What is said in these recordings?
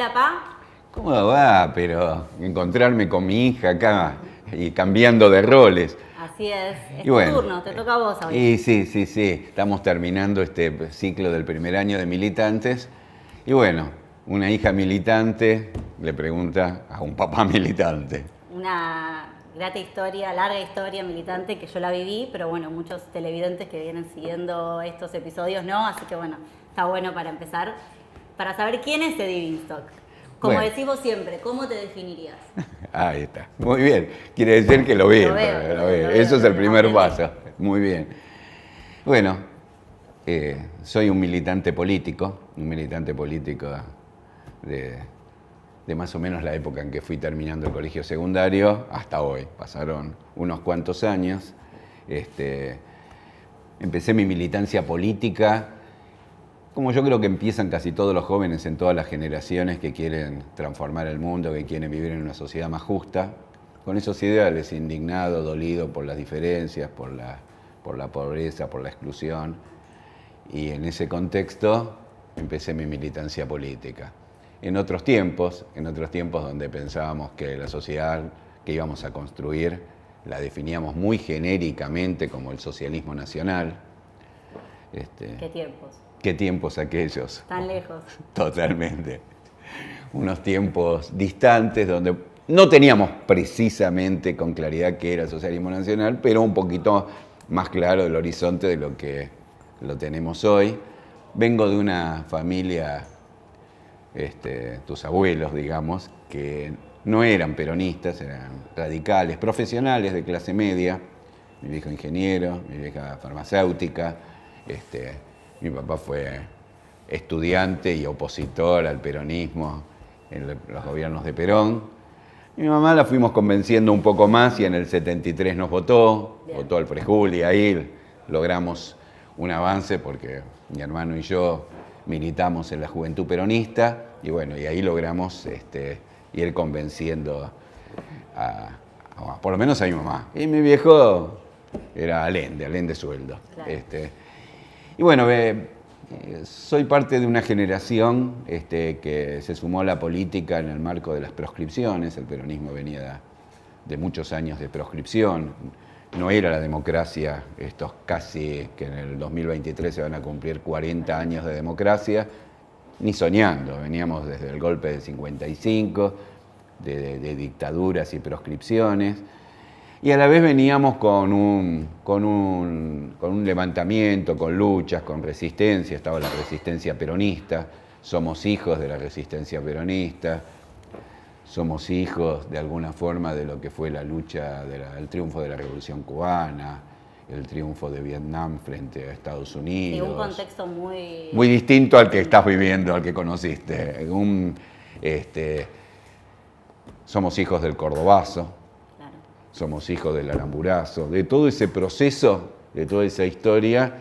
Hola, Pa. ¿Cómo va? Pero encontrarme con mi hija acá y cambiando de roles. Así es Y tu bueno, turno, te toca a vos hoy. y sí, estamos terminando este ciclo del primer año de militantes. Y bueno, una hija militante le pregunta a un papá militante. Una grata historia, larga historia militante que yo la viví, pero bueno, muchos televidentes que vienen siguiendo estos episodios no, así que bueno, está bueno para empezar, para saber quién es Eddie Binstock. Como Bueno. decimos siempre, ¿cómo te definirías? Ahí está. Muy bien. Quiere decir que lo ve. Lo veo, Lo ve. lo Eso es veo, el primer aprendí. paso. Muy bien. Bueno, soy un militante político de más o menos la época en que fui terminando el colegio secundario hasta hoy. Pasaron unos cuantos años. Empecé mi militancia política, como yo creo que empiezan casi todos los jóvenes en todas las generaciones que quieren transformar el mundo, que quieren vivir en una sociedad más justa, con esos ideales, indignado, dolido por las diferencias, por la pobreza, por la exclusión. Y en ese contexto empecé mi militancia política. En otros tiempos donde pensábamos que la sociedad que íbamos a construir la definíamos muy genéricamente como el socialismo nacional. ¿Qué tiempos? ¿Qué tiempos aquellos? Tan lejos. Totalmente. Unos tiempos distantes donde no teníamos precisamente con claridad qué era el socialismo nacional, pero un poquito más claro el horizonte de lo que lo tenemos hoy. Vengo de una familia, tus abuelos, digamos, que no eran peronistas, eran radicales, profesionales de clase media. Mi viejo ingeniero, mi vieja farmacéutica. Mi papá fue estudiante y opositor al peronismo en los gobiernos de Perón. Mi mamá la fuimos convenciendo un poco más y en el 73 nos votó, Bien. Votó al Frejul y ahí logramos un avance porque mi hermano y yo militamos en la Juventud Peronista y bueno, y ahí logramos ir convenciendo por lo menos a mi mamá. Y mi viejo era Allende sueldo. Claro. Y bueno, soy parte de una generación que se sumó a la política en el marco de las proscripciones. El peronismo venía de muchos años de proscripción. No era la democracia, estos casi que en el 2023 se van a cumplir 40 años de democracia, ni soñando. Veníamos desde el golpe del 55, de dictaduras y proscripciones. Y a la vez veníamos con un levantamiento, con luchas, con resistencia. Estaba la resistencia peronista, somos hijos de la resistencia peronista, somos hijos de alguna forma de lo que fue la lucha, el triunfo de la Revolución Cubana, el triunfo de Vietnam frente a Estados Unidos. Sí, un contexto muy distinto al que estás viviendo, al que conociste. Somos hijos del Cordobazo. Somos hijos del Aramburazo, de todo ese proceso, de toda esa historia.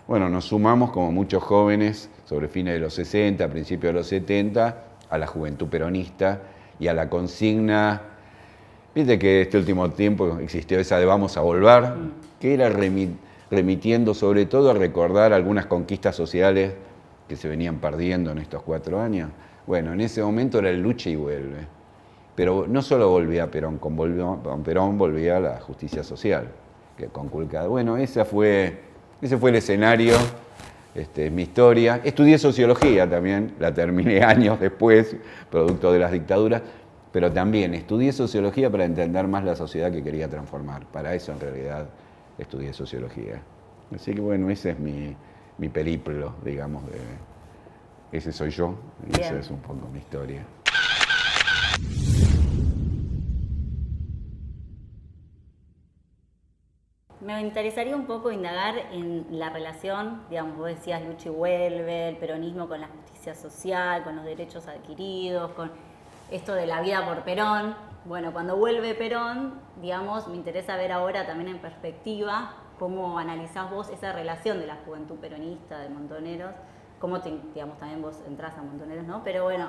Bueno, nos sumamos como muchos jóvenes sobre fines de los 60, principios de los 70, a la juventud peronista y a la consigna. Viste que este último tiempo existió esa de vamos a volver, que era remitiendo sobre todo a recordar algunas conquistas sociales que se venían perdiendo en estos 4 años. Bueno, en ese momento era el lucha y vuelve. Pero no solo volvía Perón, con Perón volvía la justicia social, que conculcada. Bueno, ese fue el escenario, mi historia. Estudié sociología también, la terminé años después, producto de las dictaduras, pero también estudié sociología para entender más la sociedad que quería transformar. Para eso, en realidad, estudié sociología. Así que bueno, ese es mi periplo, digamos, ese soy yo, y esa es un poco mi historia. Me interesaría un poco indagar en la relación, digamos, vos decías lucha y vuelve, el peronismo con la justicia social, con los derechos adquiridos, con esto de la vida por Perón. Bueno, cuando vuelve Perón, digamos, me interesa ver ahora también en perspectiva cómo analizás vos esa relación de la juventud peronista, de Montoneros, cómo digamos, también vos entrás a Montoneros, ¿no? Pero bueno,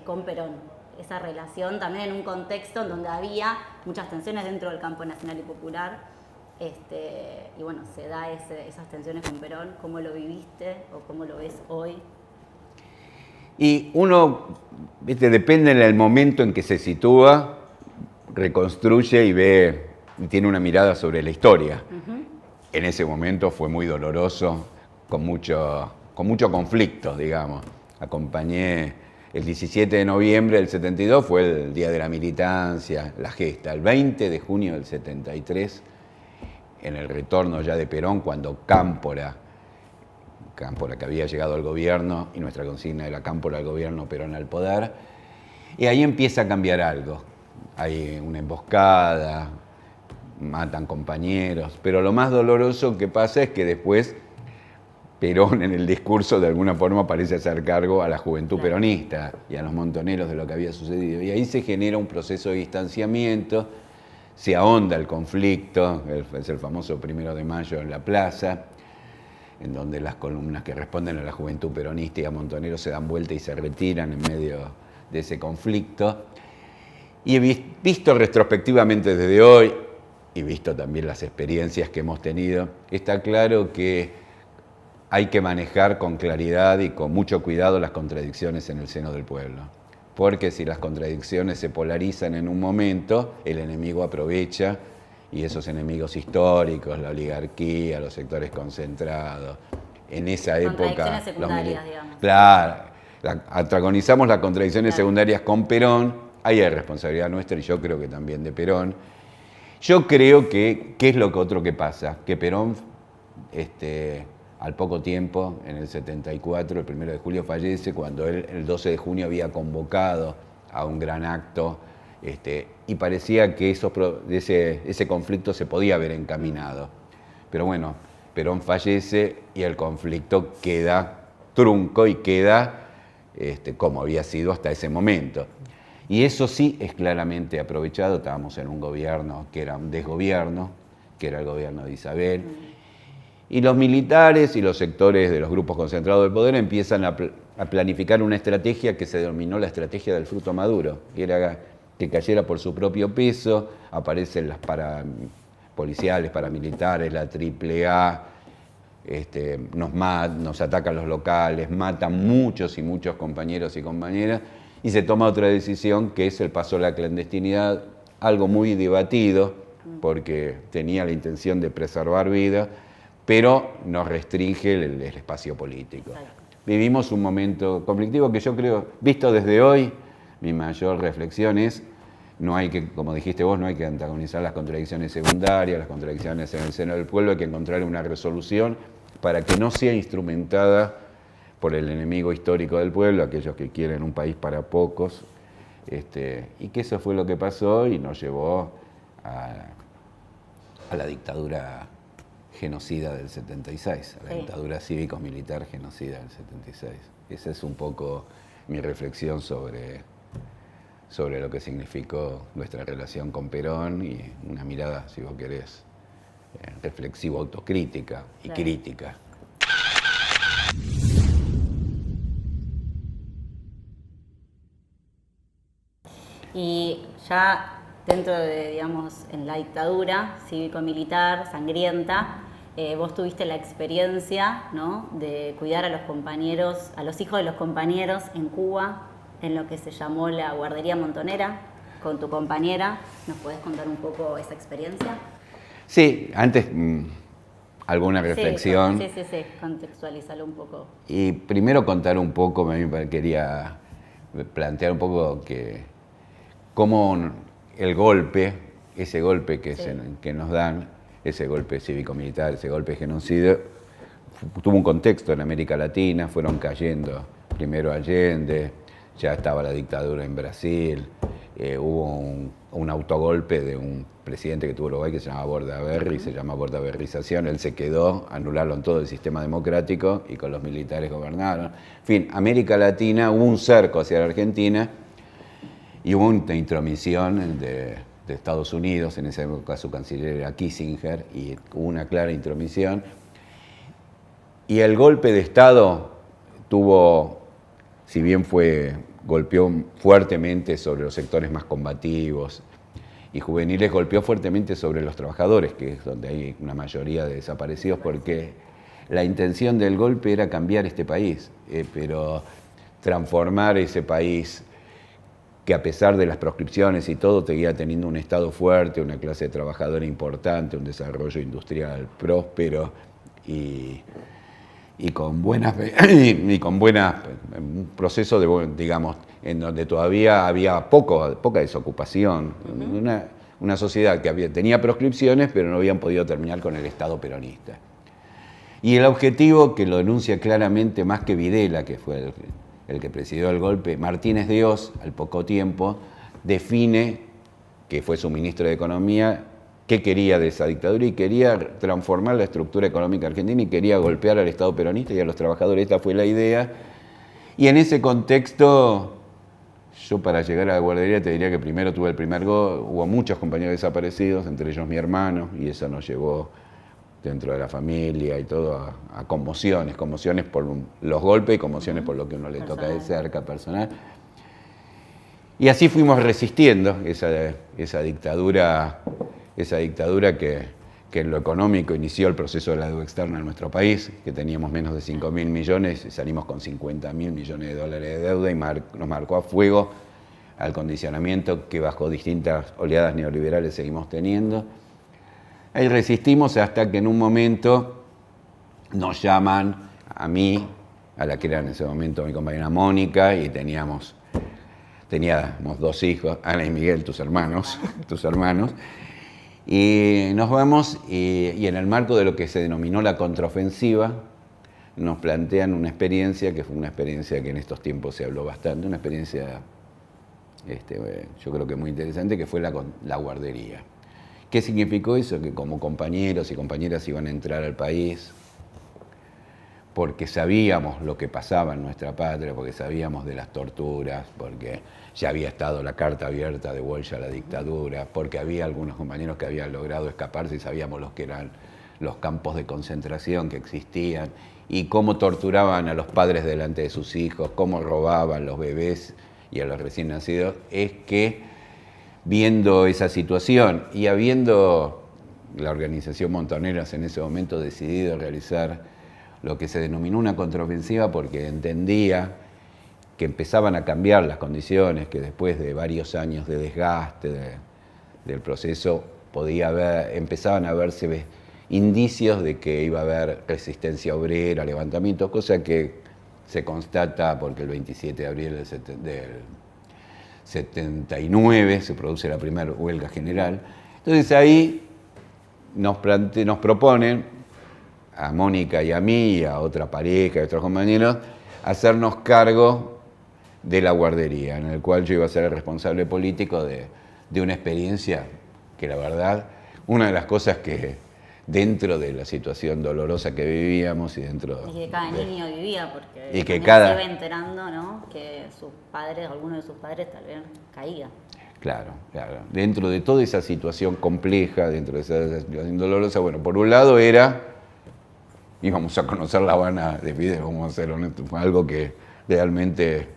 con Perón, esa relación también en un contexto en donde había muchas tensiones dentro del campo nacional y popular. Y bueno, se da esas tensiones con Perón. ¿Cómo lo viviste o cómo lo ves hoy? Y uno, ¿viste? Depende del momento en que se sitúa, reconstruye y ve, y tiene una mirada sobre la historia. En ese momento fue muy doloroso, con mucho conflicto, digamos. Acompañé el 17 de noviembre del 72, fue el Día de la Militancia, la gesta. El 20 de junio del 73, en el retorno ya de Perón, cuando Cámpora que había llegado al gobierno, y nuestra consigna era Cámpora al gobierno, Perón al poder, y ahí empieza a cambiar algo. Hay una emboscada, matan compañeros, pero lo más doloroso que pasa es que después Perón en el discurso de alguna forma parece hacer cargo a la juventud peronista y a los montoneros de lo que había sucedido. Y ahí se genera un proceso de distanciamiento, se ahonda el conflicto, es el famoso 1 de mayo en la plaza, en donde las columnas que responden a la juventud peronista y a Montoneros se dan vuelta y se retiran en medio de ese conflicto. Y he visto retrospectivamente desde hoy, y visto también las experiencias que hemos tenido, está claro que hay que manejar con claridad y con mucho cuidado las contradicciones en el seno del pueblo. Porque si las contradicciones se polarizan en un momento, el enemigo aprovecha, y esos enemigos históricos, la oligarquía, los sectores concentrados, en esa época... Contradicciones secundarias, digamos. Claro, antagonizamos las contradicciones secundarias con Perón, ahí hay responsabilidad nuestra y yo creo que también de Perón. Yo creo que, ¿qué es lo otro que pasa? Que Perón, al poco tiempo, en el 74, el 1 de julio fallece, cuando él el 12 de junio había convocado a un gran acto, y parecía que ese conflicto se podía haber encaminado. Pero bueno, Perón fallece y el conflicto queda trunco y queda como había sido hasta ese momento. Y eso sí es claramente aprovechado. Estábamos en un gobierno que era un desgobierno, que era el gobierno de Isabel, y los militares y los sectores de los grupos concentrados del poder empiezan a planificar una estrategia que se denominó la estrategia del fruto maduro, que era que cayera por su propio peso. Aparecen las policiales, paramilitares, la AAA, nos atacan los locales, matan muchos y muchos compañeros y compañeras, y se toma otra decisión que es el paso a la clandestinidad, algo muy debatido porque tenía la intención de preservar vida, pero nos restringe el espacio político. Vivimos un momento conflictivo que yo creo, visto desde hoy, mi mayor reflexión es, no hay que, como dijiste vos, no hay que antagonizar las contradicciones secundarias, las contradicciones en el seno del pueblo, hay que encontrar una resolución para que no sea instrumentada por el enemigo histórico del pueblo, aquellos que quieren un país para pocos, y que eso fue lo que pasó y nos llevó a la dictadura genocida del 76, a la dictadura cívico-militar genocida del 76. Esa es un poco mi reflexión sobre lo que significó nuestra relación con Perón y una mirada, si vos querés, reflexiva, autocrítica y crítica. Y ya dentro de, digamos, en la dictadura cívico-militar, sangrienta, vos tuviste la experiencia, ¿no?, de cuidar a los compañeros, a los hijos de los compañeros en Cuba, en lo que se llamó la guardería montonera, con tu compañera. ¿Nos podés contar un poco esa experiencia? Sí, antes alguna reflexión. Sí, contextualizarlo un poco. Y primero contar un poco, quería plantear un poco cómo el golpe, ese golpe que nos dan, ese golpe cívico-militar, ese golpe genocidio, tuvo un contexto en América Latina, fueron cayendo primero Allende, ya estaba la dictadura en Brasil, hubo un autogolpe de un presidente que tuvo Uruguay que se llamaba Bordaberry, se llama Bordaberrización, él se quedó, anularon todo el sistema democrático y con los militares gobernaron. En fin, América Latina, hubo un cerco hacia la Argentina y hubo una intromisión de Estados Unidos, en esa época su canciller era Kissinger, y hubo una clara intromisión. Y el golpe de Estado tuvo, si bien golpeó fuertemente sobre los sectores más combativos y juveniles, golpeó fuertemente sobre los trabajadores, que es donde hay una mayoría de desaparecidos, porque la intención del golpe era cambiar este país, pero transformar ese país que a pesar de las proscripciones y todo, seguía teniendo un Estado fuerte, una clase trabajadora importante, un desarrollo industrial próspero y con un proceso de, digamos, en donde todavía había poca desocupación. Una sociedad que tenía proscripciones, pero no habían podido terminar con el Estado peronista. Y el objetivo, que lo denuncia claramente más que Videla, que fue el que presidió el golpe, Martínez de Oz, al poco tiempo, define, que fue su ministro de Economía, qué quería de esa dictadura y quería transformar la estructura económica argentina y quería golpear al Estado peronista y a los trabajadores. Esta fue la idea. Y en ese contexto, yo para llegar a la guardería te diría que primero tuve el primer hubo muchos compañeros desaparecidos, entre ellos mi hermano, y eso nos llevó dentro de la familia y todo a conmociones por los golpes y conmociones por lo que uno le toca de cerca, personal. Y así fuimos resistiendo esa dictadura que en lo económico inició el proceso de la deuda externa en nuestro país, que teníamos menos de 5.000 millones y salimos con 50.000 millones de dólares de deuda y nos marcó a fuego al condicionamiento que bajo distintas oleadas neoliberales seguimos teniendo. Ahí resistimos hasta que en un momento nos llaman a mí, a la que era en ese momento mi compañera Mónica, y teníamos 2 hijos, Ana y Miguel, tus hermanos, y nos vamos y en el marco de lo que se denominó la contraofensiva, nos plantean una experiencia que fue una experiencia que en estos tiempos se habló bastante, una experiencia yo creo que muy interesante, que fue la guardería. ¿Qué significó eso? Que como compañeros y compañeras iban a entrar al país porque sabíamos lo que pasaba en nuestra patria, porque sabíamos de las torturas, porque ya había estado la carta abierta de Walsh a la dictadura, porque había algunos compañeros que habían logrado escaparse y sabíamos los que eran los campos de concentración que existían y cómo torturaban a los padres delante de sus hijos, cómo robaban los bebés y a los recién nacidos. Es que viendo esa situación y habiendo la organización Montoneros en ese momento decidido realizar lo que se denominó una contraofensiva porque entendía que empezaban a cambiar las condiciones, que después de varios años de desgaste del proceso empezaban a verse indicios de que iba a haber resistencia obrera, levantamientos, cosa que se constata porque el 27 de abril del 79 se produce la primera huelga general. Entonces ahí nos proponen a Mónica y a mí y a otra pareja, a otros compañeros, hacernos cargo de la guardería, en el cual yo iba a ser el responsable político de una experiencia que la verdad, una de las cosas que dentro de la situación dolorosa que vivíamos y dentro y que cada niño vivía, porque y que se iba enterando, ¿no?, que sus padres, alguno de sus padres tal vez caía. Claro. Dentro de toda esa situación compleja, dentro de esa situación dolorosa, bueno, por un lado íbamos a conocer La Habana de Fidel, vamos a ser honestos, fue algo que realmente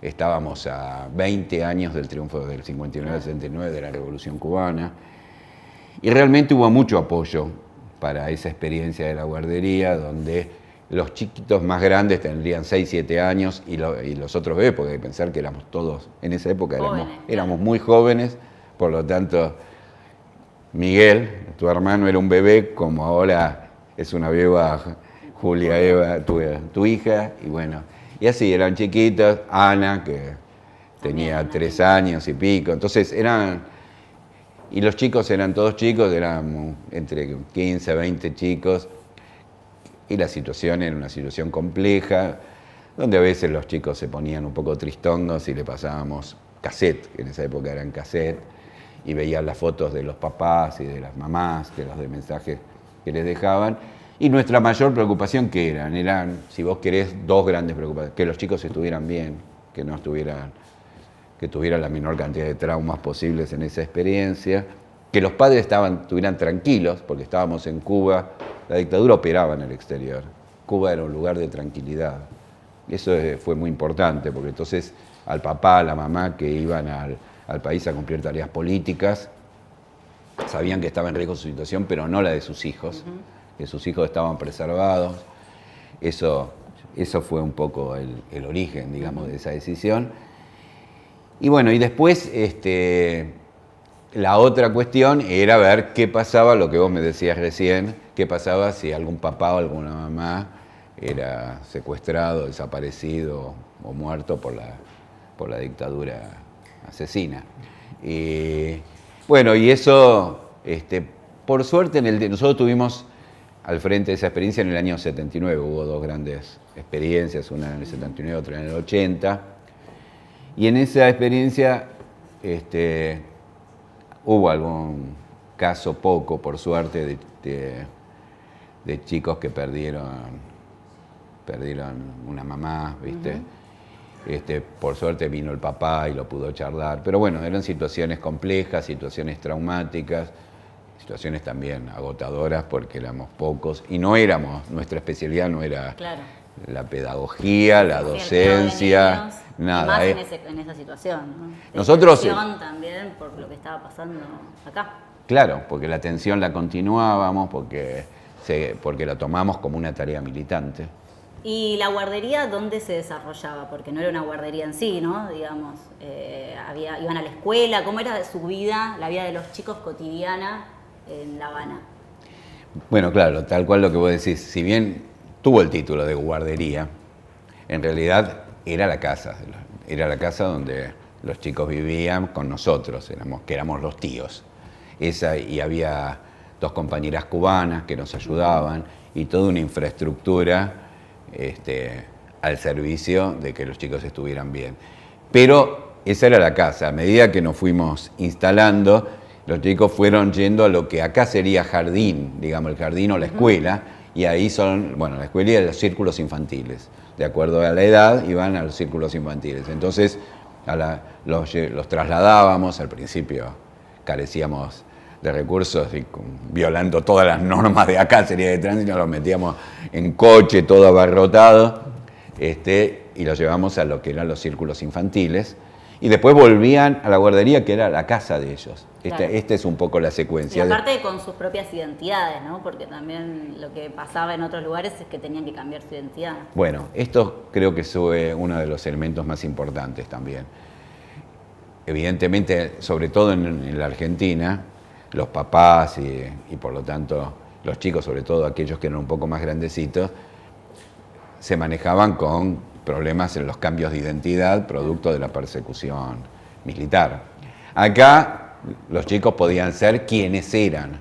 estábamos a 20 años del triunfo del 59 al 69 de la Revolución Cubana, y realmente hubo mucho apoyo para esa experiencia de la guardería, donde los chiquitos más grandes tendrían 6, 7 años y los otros bebés, porque hay que pensar que éramos todos, en esa época éramos muy jóvenes, por lo tanto, Miguel, tu hermano, era un bebé, como ahora es una beba Julia Eva, tu hija, y bueno, y así eran chiquitos, Ana, que tenía 3 años y pico, entonces y los chicos eran todos chicos, eran entre 15 a 20 chicos, y la situación era una situación compleja, donde a veces los chicos se ponían un poco tristongos y le pasábamos cassette, que en esa época eran cassette, y veían las fotos de los papás y de las mamás, de los mensajes que les dejaban, y nuestra mayor preocupación, ¿qué eran, si vos querés, 2 grandes preocupaciones: que los chicos estuvieran bien, que tuvieran la menor cantidad de traumas posibles en esa experiencia, que los padres estuvieran tranquilos, porque estábamos en Cuba, la dictadura operaba en el exterior, Cuba era un lugar de tranquilidad. Eso fue muy importante, porque entonces al papá, a la mamá que iban al país a cumplir tareas políticas, sabían que estaba en riesgo su situación, pero no la de sus hijos, que sus hijos estaban preservados. Eso Eso fue un poco el origen, digamos, de esa decisión. Y bueno, y después la otra cuestión era ver qué pasaba, lo que vos me decías recién, qué pasaba si algún papá o alguna mamá era secuestrado, desaparecido o muerto por la dictadura asesina. Bueno, y eso, por suerte, nosotros tuvimos al frente de esa experiencia en el año 79, hubo dos grandes experiencias, una en el 79, otra en el 80, y en esa experiencia hubo algún caso poco, por suerte, de chicos que perdieron una mamá, ¿viste? Por suerte vino el papá y lo pudo charlar, pero bueno, eran situaciones complejas, situaciones traumáticas, situaciones también agotadoras porque éramos pocos y nuestra especialidad no era la pedagogía, la docencia, nada. Más en esa situación, ¿no? Nosotros también por lo que estaba pasando acá. Claro, porque la atención la continuábamos, porque la tomamos como una tarea militante. ¿Y la guardería dónde se desarrollaba? Porque no era una guardería en sí, ¿no? Digamos, iban a la escuela, ¿cómo era su vida, la vida de los chicos cotidiana en La Habana? Bueno, claro, tal cual lo que vos decís, si bien tuvo el título de guardería, en realidad era la casa donde los chicos vivían con nosotros, que éramos los tíos. Y había dos compañeras cubanas que nos ayudaban y toda una infraestructura al servicio de que los chicos estuvieran bien. Pero esa era la casa. A medida que nos fuimos instalando, los chicos fueron yendo a lo que acá sería jardín, digamos, el jardín o la escuela, y ahí la escuela y los círculos infantiles. De acuerdo a la edad, iban a los círculos infantiles. Entonces, los trasladábamos, al principio carecíamos de recursos y violando todas las normas de acá, sería de tránsito, los metíamos en coche, todo abarrotado, y los llevamos a lo que eran los círculos infantiles, y después volvían a la guardería, que era la casa de ellos. Claro. Esta es un poco la secuencia. Y aparte con sus propias identidades, ¿no? Porque también lo que pasaba en otros lugares es que tenían que cambiar su identidad. Bueno, esto creo que fue uno de los elementos más importantes también. Evidentemente, sobre todo en la Argentina, los papás y por lo tanto los chicos, sobre todo aquellos que eran un poco más grandecitos, se manejaban con problemas en los cambios de identidad producto de la persecución militar. Acá los chicos podían ser quienes eran.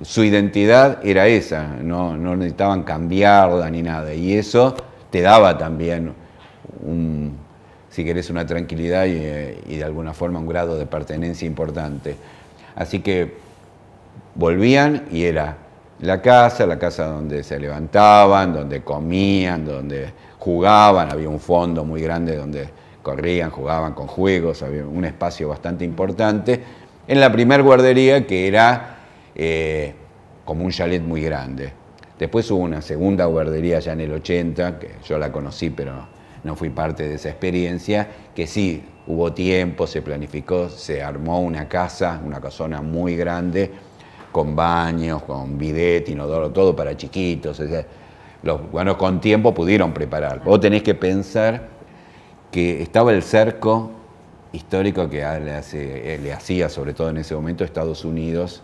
Su identidad era esa, no necesitaban cambiarla ni nada. Y eso te daba también, si querés, una tranquilidad y de alguna forma un grado de pertenencia importante. Así que volvían y era la casa donde se levantaban, donde comían, donde jugaban, había un fondo muy grande donde corrían, jugaban con juegos, había un espacio bastante importante. En la primer guardería, que era como un chalet muy grande. Después hubo una segunda guardería ya en el 80, que yo la conocí, pero no fui parte de esa experiencia, que sí, hubo tiempo, se planificó, se armó una casona muy grande, con baños, con bidet, inodoro, todo para chiquitos. O sea, con tiempo pudieron preparar. Vos tenés que pensar que estaba el cerco histórico que le hacía, sobre todo en ese momento, Estados Unidos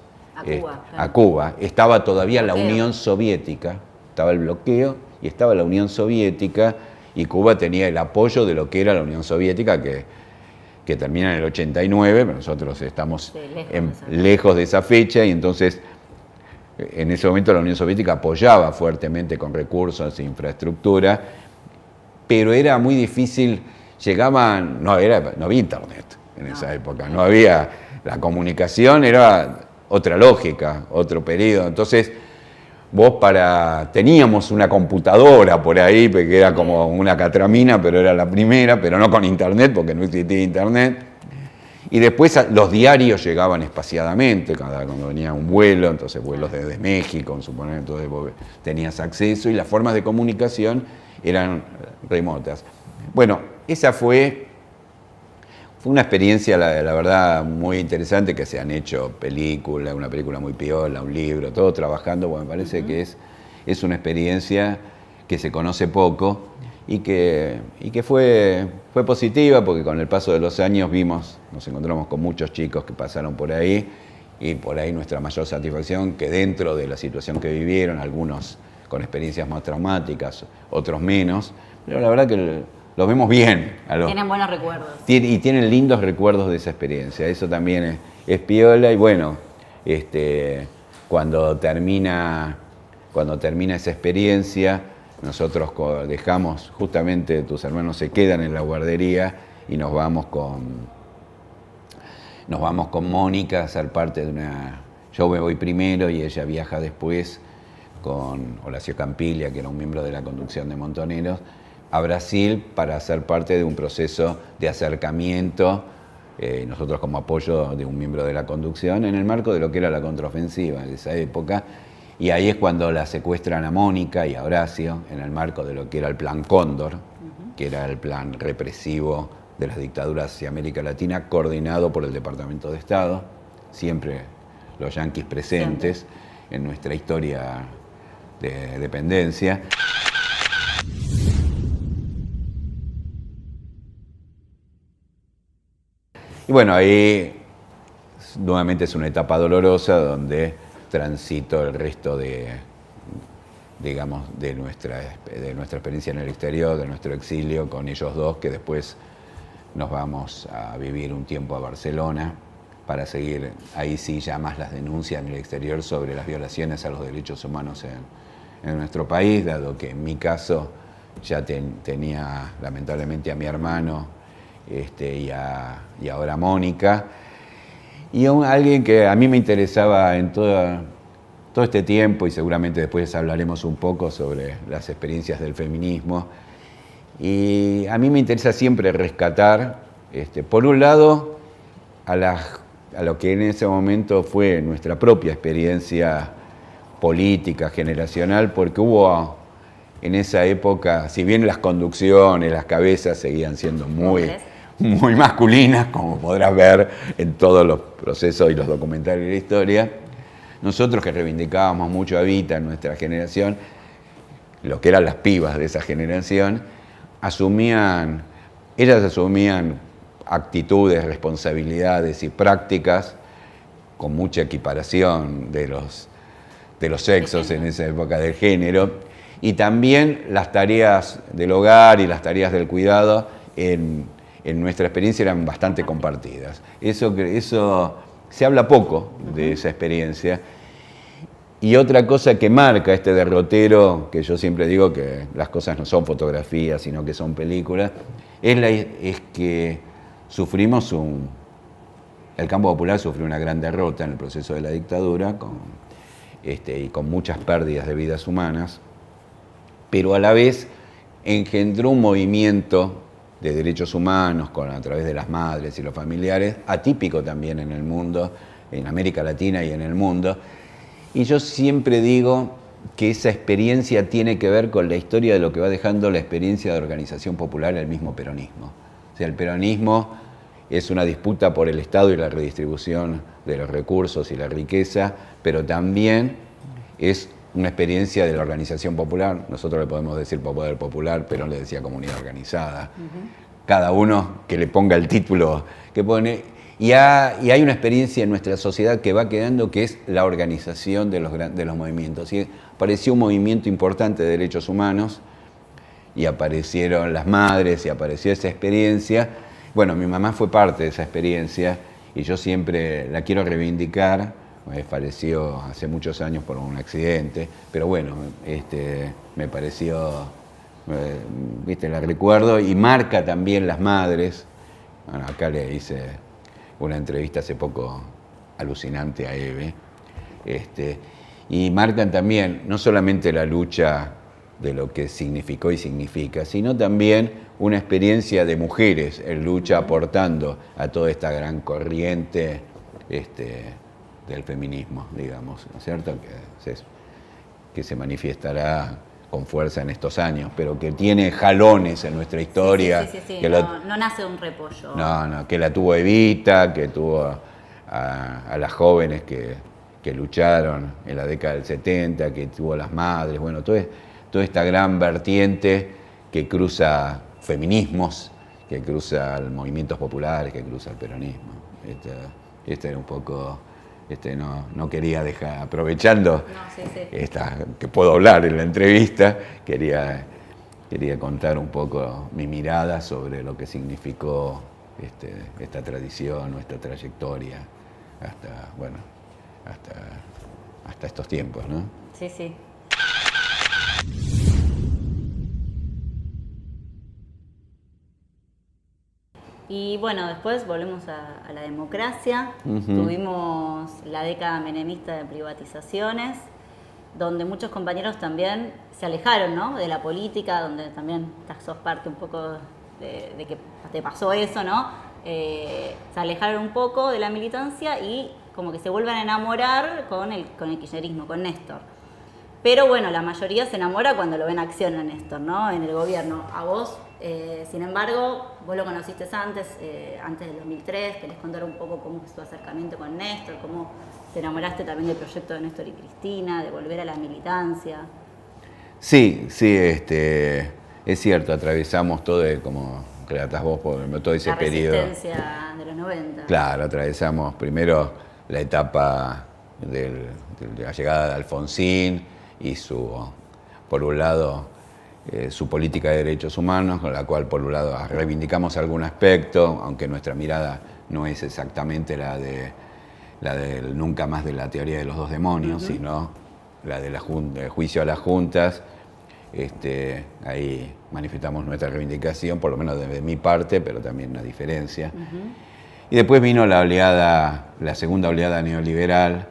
a Cuba. Estaba todavía la Unión Soviética, estaba el bloqueo y estaba la Unión Soviética, y Cuba tenía el apoyo de lo que era la Unión Soviética, que termina en el 89, pero nosotros estamos lejos de esa fecha, y entonces en ese momento la Unión Soviética apoyaba fuertemente con recursos e infraestructura, pero era muy difícil, no había internet en esa época, no había, la comunicación era otra lógica, otro periodo, entonces teníamos una computadora por ahí, que era como una catramina, pero era la primera, pero no con internet, porque no existía internet. Y después los diarios llegaban espaciadamente, cuando venía un vuelo, entonces vuelos desde México, suponer, entonces vos tenías acceso, y las formas de comunicación eran remotas. Bueno, esa fue una experiencia, la verdad, muy interesante, que se han hecho una película muy piola, un libro, todo trabajando, bueno, me parece que es una experiencia que se conoce poco y que fue positiva, porque con el paso de los años nos encontramos con muchos chicos que pasaron por ahí, y por ahí nuestra mayor satisfacción que dentro de la situación que vivieron, algunos con experiencias más traumáticas, otros menos, pero la verdad que los vemos bien. Tienen buenos recuerdos. Y tienen lindos recuerdos de esa experiencia, eso también es piola. Y bueno, cuando termina esa experiencia, nosotros dejamos, justamente tus hermanos se quedan en la guardería y nos vamos con Mónica a ser parte de una... Yo me voy primero y ella viaja después con Horacio Campiglia, que era un miembro de la conducción de Montoneros, a Brasil para ser parte de un proceso de acercamiento, nosotros como apoyo de un miembro de la conducción, en el marco de lo que era la contraofensiva de esa época. Y ahí es cuando la secuestran a Mónica y a Horacio, en el marco de lo que era el Plan Cóndor, que era el plan represivo de las dictaduras hacia América Latina, coordinado por el Departamento de Estado, siempre los yanquis presentes en nuestra historia de dependencia. Y bueno, ahí nuevamente es una etapa dolorosa donde transito el resto de nuestra experiencia en el exterior, de nuestro exilio con ellos dos, que después nos vamos a vivir un tiempo a Barcelona para seguir ahí sí ya más las denuncias en el exterior sobre las violaciones a los derechos humanos en nuestro país, dado que en mi caso ya tenía lamentablemente a mi hermano y ahora a Mónica, y alguien que a mí me interesaba en todo este tiempo, y seguramente después hablaremos un poco sobre las experiencias del feminismo. Y a mí me interesa siempre rescatar, por un lado, a lo que en ese momento fue nuestra propia experiencia política, generacional, porque hubo en esa época, si bien las conducciones, las cabezas seguían siendo muy masculinas, como podrás ver en todos los procesos y los documentales de la historia, nosotros que reivindicábamos mucho a Evita en nuestra generación, lo que eran las pibas de esa generación, ellas asumían actitudes, responsabilidades y prácticas con mucha equiparación de los sexos en esa época del género, y también las tareas del hogar y las tareas del cuidado en nuestra experiencia eran bastante compartidas. Eso se habla poco de esa experiencia. Y otra cosa que marca este derrotero, que yo siempre digo que las cosas no son fotografías, sino que son películas, es que sufrimos el campo popular sufrió una gran derrota en el proceso de la dictadura, y con muchas pérdidas de vidas humanas, pero a la vez engendró un movimiento de derechos humanos a través de las madres y los familiares, atípico también en el mundo, en América Latina y en el mundo. Y yo siempre digo que esa experiencia tiene que ver con la historia de lo que va dejando la experiencia de organización popular el mismo peronismo. O sea, el peronismo es una disputa por el Estado y la redistribución de los recursos y la riqueza, pero también es una experiencia de la organización popular. Nosotros le podemos decir poder popular, Perón le decía comunidad organizada. Cada uno que le ponga el título que pone. Y hay una experiencia en nuestra sociedad que va quedando, que es la organización de los movimientos. Y apareció un movimiento importante de derechos humanos, y aparecieron las madres, y apareció esa experiencia. Bueno, mi mamá fue parte de esa experiencia, y yo siempre la quiero reivindicar. Falleció hace muchos años por un accidente, pero bueno, me pareció, la recuerdo, y marca también las madres. Bueno, acá le hice una entrevista hace poco alucinante a Eve, y marcan también no solamente la lucha de lo que significó y significa, sino también una experiencia de mujeres en lucha, aportando a toda esta gran corriente del feminismo, digamos, ¿no es cierto? Que se manifestará con fuerza en estos años, pero que tiene jalones en nuestra historia. Sí. No nace un repollo. No, que la tuvo Evita, que tuvo a las jóvenes que lucharon en la década del 70, que tuvo las madres, bueno, toda toda esta gran vertiente que cruza feminismos, que cruza movimientos populares, que cruza el peronismo. Este era un poco, no quería dejar, aprovechando que puedo hablar en la entrevista, quería contar un poco mi mirada sobre lo que significó esta tradición, nuestra trayectoria hasta estos tiempos, ¿no? Sí, sí. Y bueno, después volvemos a la democracia. Tuvimos la década menemista de privatizaciones, donde muchos compañeros también se alejaron, ¿no?, de la política, donde también sos parte un poco de que te pasó eso, ¿no? Se alejaron un poco de la militancia y como que se vuelven a enamorar con el kirchnerismo, con Néstor. Pero bueno, la mayoría se enamora cuando lo ven en acción a Néstor, ¿no?, en el gobierno. A vos, sin embargo, vos lo conociste antes del 2003, ¿querés contar un poco cómo es tu acercamiento con Néstor, cómo te enamoraste también del proyecto de Néstor y Cristina, de volver a la militancia? Sí, es cierto, atravesamos todo, como relatas vos, por todo ese periodo. La resistencia de los 90. Claro, atravesamos primero la etapa de la llegada de Alfonsín y por un lado, su política de derechos humanos, con la cual por un lado reivindicamos algún aspecto, aunque nuestra mirada no es exactamente la del nunca más de la teoría de los dos demonios, sino la del juicio a las juntas. Ahí manifestamos nuestra reivindicación, por lo menos de mi parte, pero también una diferencia. Y después vino la segunda oleada neoliberal,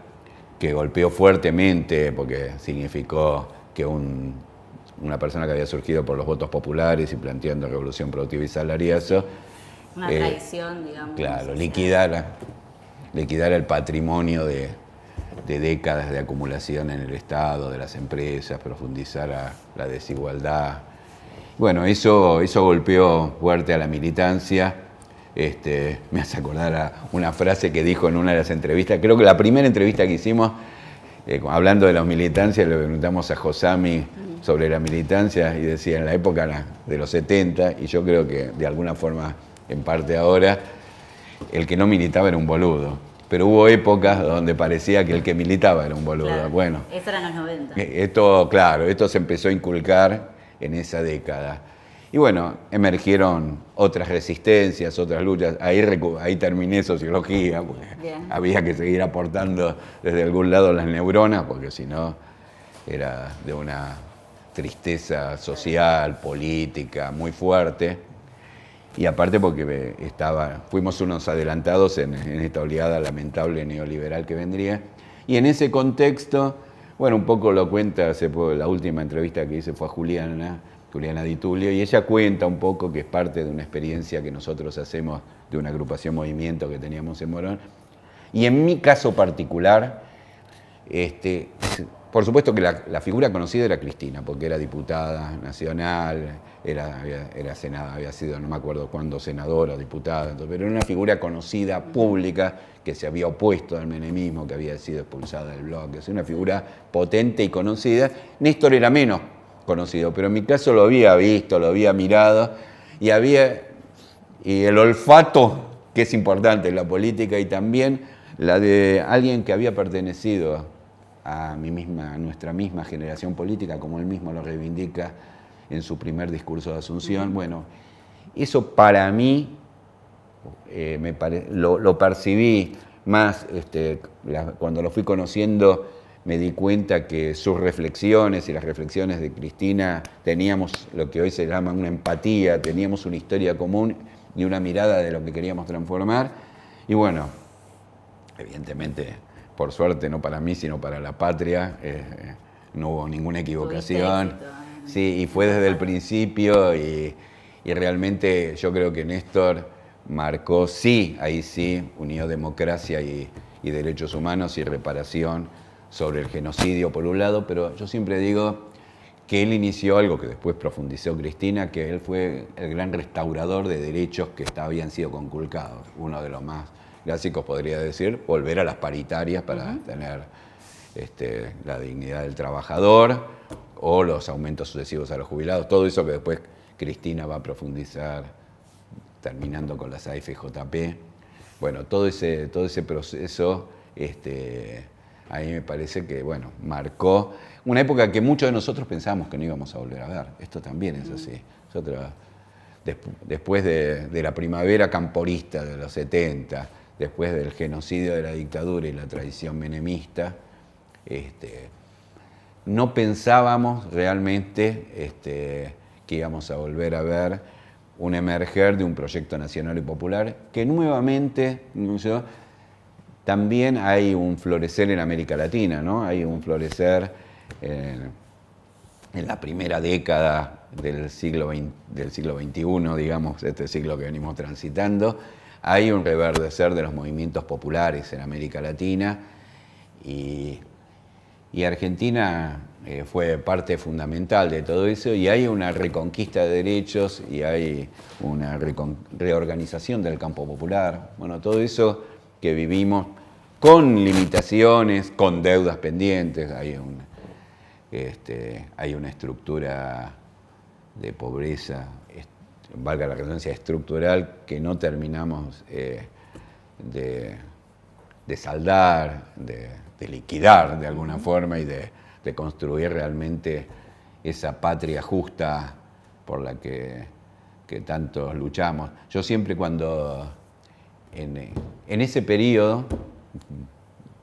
que golpeó fuertemente porque significó que una persona que había surgido por los votos populares y planteando revolución productiva y salariazo, una traición, digamos. Claro, liquidar el patrimonio de décadas de acumulación en el Estado, de las empresas, profundizar la desigualdad. Bueno, eso golpeó fuerte a la militancia. Me hace acordar a una frase que dijo en una de las entrevistas, creo que la primera entrevista que hicimos, hablando de la militancia, le preguntamos a Josami sobre la militancia y decía en la época de los 70, y yo creo que de alguna forma, en parte ahora, el que no militaba era un boludo. Pero hubo épocas donde parecía que el que militaba era un boludo. Claro, bueno, eso eran los 90. Esto se empezó a inculcar en esa década. Y bueno, emergieron otras resistencias, otras luchas. Ahí terminé sociología, porque había que seguir aportando desde algún lado las neuronas, porque si no era de una tristeza social, política, muy fuerte. Y aparte porque fuimos unos adelantados en esta oleada lamentable neoliberal que vendría. Y en ese contexto, bueno, un poco lo cuenta, la última entrevista que hice fue a Juliana Di Tullio, y ella cuenta un poco que es parte de una experiencia que nosotros hacemos de una agrupación Movimiento que teníamos en Morón. Y en mi caso particular, por supuesto que la figura conocida era Cristina, porque era diputada nacional, era senadora, había sido, no me acuerdo cuándo, senadora o diputada, pero era una figura conocida, pública, que se había opuesto al menemismo, que había sido expulsada del bloque. Es una figura potente y conocida. Néstor era menos conocido, pero en mi caso lo había visto, lo había mirado, y el olfato, que es importante en la política, y también la de alguien que había pertenecido a nuestra misma generación política, como él mismo lo reivindica en su primer discurso de Asunción. Bueno, eso para mí lo percibí más, cuando lo fui conociendo, me di cuenta que sus reflexiones y las reflexiones de Cristina teníamos lo que hoy se llama una empatía, teníamos una historia común y una mirada de lo que queríamos transformar. Y bueno, evidentemente, por suerte, no para mí, sino para la patria, no hubo ninguna equivocación. Sí, y fue desde el principio y realmente yo creo que Néstor marcó, ahí sí, unió democracia y derechos humanos y reparación sobre el genocidio por un lado, pero yo siempre digo que él inició algo que después profundizó Cristina, que él fue el gran restaurador de derechos que habían sido conculcados. Uno de los más clásicos podría decir, volver a las paritarias para tener la dignidad del trabajador o los aumentos sucesivos a los jubilados, todo eso que después Cristina va a profundizar terminando con las AFJP. Bueno, todo ese proceso a mí me parece que, bueno, marcó una época que muchos de nosotros pensábamos que no íbamos a volver a ver. Esto también es así. Nosotros, después de la primavera camporista de los 70, después del genocidio de la dictadura y la tradición menemista, no pensábamos realmente que íbamos a volver a ver un emerger de un proyecto nacional y popular que nuevamente también hay un florecer en América Latina, ¿no? Hay un florecer en la primera década del siglo XXI, digamos, este siglo que venimos transitando. Hay un reverdecer de los movimientos populares en América Latina y Argentina fue parte fundamental de todo eso, y hay una reconquista de derechos y hay una reorganización del campo popular. Bueno, todo eso que vivimos con limitaciones, con deudas pendientes, hay una estructura de pobreza, valga la redundancia, estructural, que no terminamos de saldar, de liquidar de alguna forma y de construir realmente esa patria justa por la que tantos luchamos. Yo siempre cuando en ese periodo,